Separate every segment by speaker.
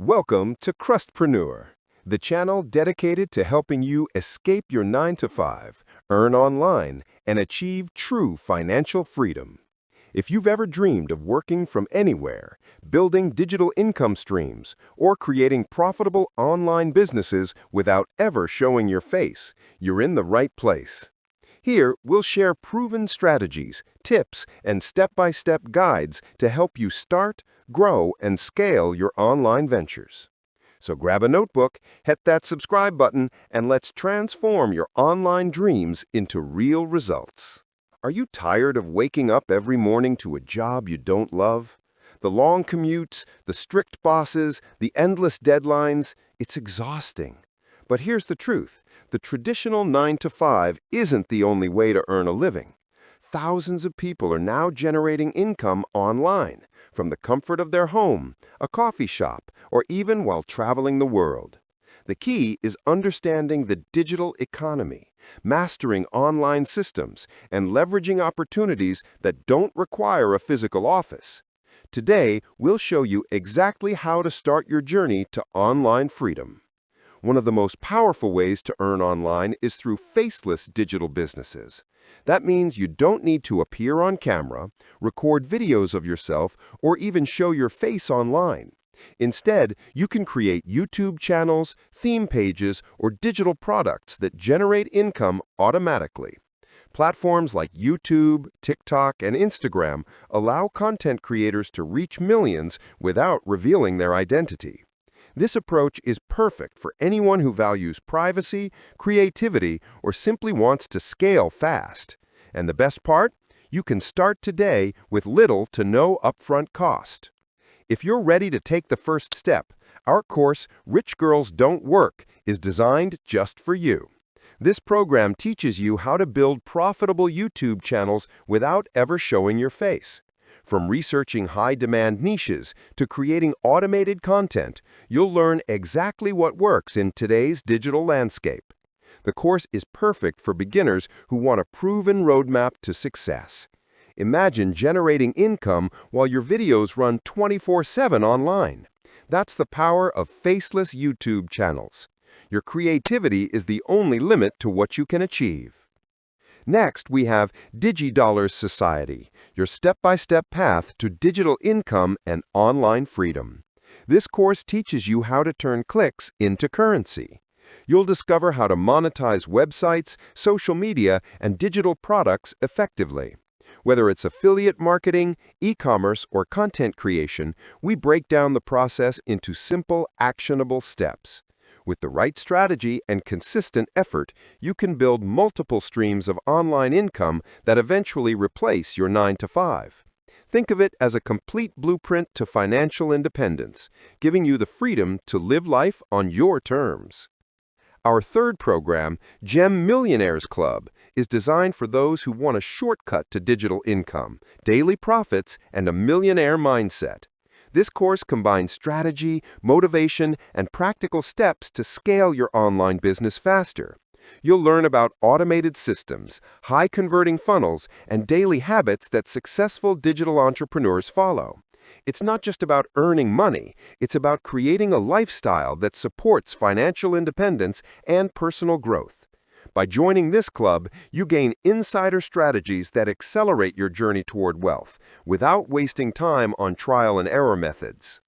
Speaker 1: Welcome to Crestpreneur, the channel dedicated to helping you escape your 9-to-5, earn online, and achieve true financial freedom. If you've ever dreamed of working from anywhere, building digital income streams, or creating profitable online businesses without ever showing your face, you're in the right place. Here, we'll share proven strategies, tips, and step-by-step guides to help you start, grow, and scale your online ventures. So grab a notebook, hit that subscribe button, and let's transform your online dreams into real results. Are you tired of waking up every morning to a job you don't love? The long commutes, the strict bosses, the endless deadlines, it's exhausting. But here's the truth. The traditional 9-to-5 isn't the only way to earn a living. Thousands of people are now generating income online, from the comfort of their home, a coffee shop, or even while traveling the world. The key is understanding the digital economy, mastering online systems, and leveraging opportunities that don't require a physical office. Today, we'll show you exactly how to start your journey to online freedom. One of the most powerful ways to earn online is through faceless digital businesses. That means you don't need to appear on camera, record videos of yourself, or even show your face online. Instead, you can create YouTube channels, theme pages, or digital products that generate income automatically. Platforms like YouTube, TikTok, and Instagram allow content creators to reach millions without revealing their identity. This approach is perfect for anyone who values privacy, creativity, or simply wants to scale fast. And the best part? You can start today with little to no upfront cost. If you're ready to take the first step, our course, Girlz Don't Work, is designed just for you. This program teaches you how to build profitable YouTube channels without ever showing your face. From researching high-demand niches to creating automated content, you'll learn exactly what works in today's digital landscape. The course is perfect for beginners who want a proven roadmap to success. Imagine generating income while your videos run 24/7 online. That's the power of faceless YouTube channels. Your creativity is the only limit to what you can achieve. Next, we have Digi Dollars Society, your step-by-step path to digital income and online freedom. This course teaches you how to turn clicks into currency. You'll discover how to monetize websites, social media, and digital products effectively. Whether it's affiliate marketing, e-commerce, or content creation, we break down the process into simple, actionable steps. With the right strategy and consistent effort, you can build multiple streams of online income that eventually replace your 9-to-5. Think of it as a complete blueprint to financial independence, giving you the freedom to live life on your terms. Our third program, Millionaire's Club, is designed for those who want a shortcut to digital income, daily profits, and a millionaire mindset. This course combines strategy, motivation, and practical steps to scale your online business faster. You'll learn about automated systems, high-converting funnels, and daily habits that successful digital entrepreneurs follow. It's not just about earning money, it's about creating a lifestyle that supports financial independence and personal growth. By joining this club, you gain insider strategies that accelerate your journey toward wealth, without wasting time on trial and error methods.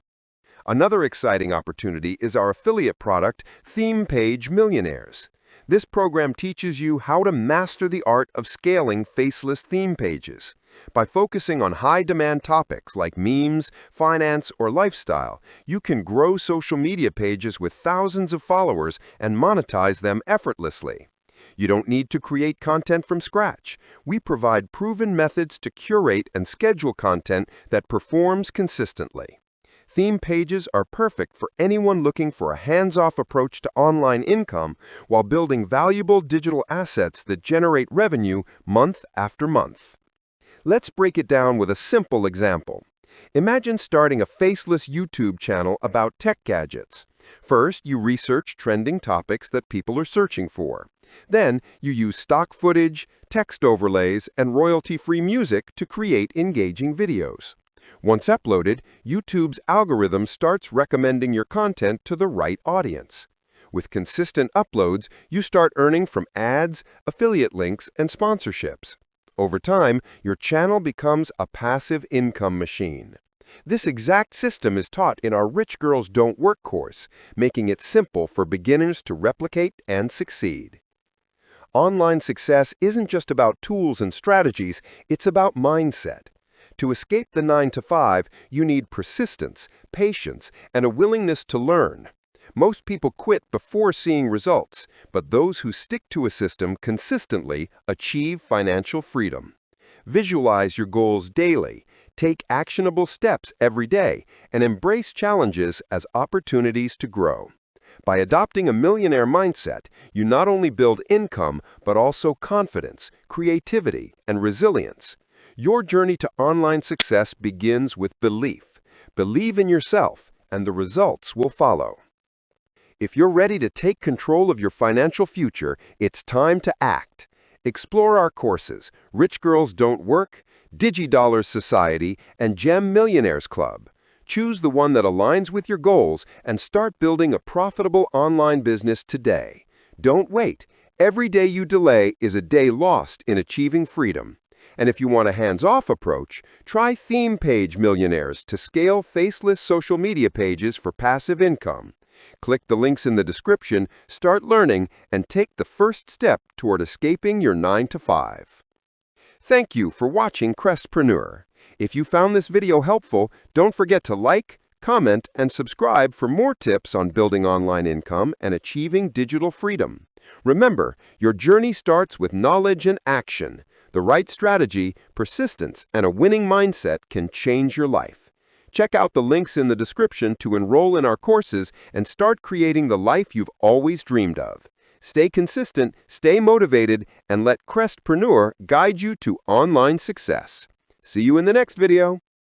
Speaker 1: Another exciting opportunity is our affiliate product, Theme Page Millionaires. This program teaches you how to master the art of scaling faceless theme pages. By focusing on high-demand topics like memes, finance, or lifestyle, you can grow social media pages with thousands of followers and monetize them effortlessly. You don't need to create content from scratch. We provide proven methods to curate and schedule content that performs consistently. Theme pages are perfect for anyone looking for a hands-off approach to online income while building valuable digital assets that generate revenue month after month. Let's break it down with a simple example. Imagine starting a faceless YouTube channel about tech gadgets. First, you research trending topics that people are searching for. Then, you use stock footage, text overlays, and royalty-free music to create engaging videos. Once uploaded, YouTube's algorithm starts recommending your content to the right audience. With consistent uploads, you start earning from ads, affiliate links, and sponsorships. Over time, your channel becomes a passive income machine. This exact system is taught in our Rich Girls Don't Work course, making it simple for beginners to replicate and succeed. Online success isn't just about tools and strategies, it's about mindset. To escape the 9-to-5, you need persistence, patience, and a willingness to learn. Most people quit before seeing results, but those who stick to a system consistently achieve financial freedom. Visualize your goals daily, take actionable steps every day, and embrace challenges as opportunities to grow. By adopting a millionaire mindset, you not only build income, but also confidence, creativity, and resilience. Your journey to online success begins with belief. Believe in yourself, and the results will follow. If you're ready to take control of your financial future, it's time to act. Explore our courses, Rich Girls Don't Work, Digi Dollars Society, and Gem Millionaires Club. Choose the one that aligns with your goals and start building a profitable online business today. Don't wait. Every day you delay is a day lost in achieving freedom. And if you want a hands-off approach, try theme page millionaires to scale faceless social media pages for passive income. Click the links in the description, start learning, and take the first step toward escaping your 9-to-5. Thank you for watching Crestpreneur. If you found this video helpful, don't forget to like, comment, and subscribe for more tips on building online income and achieving digital freedom. Remember, your journey starts with knowledge and action. The right strategy, persistence, and a winning mindset can change your life. Check out the links in the description to enroll in our courses and start creating the life you've always dreamed of. Stay consistent, stay motivated, and let Crestpreneur guide you to online success. See you in the next video.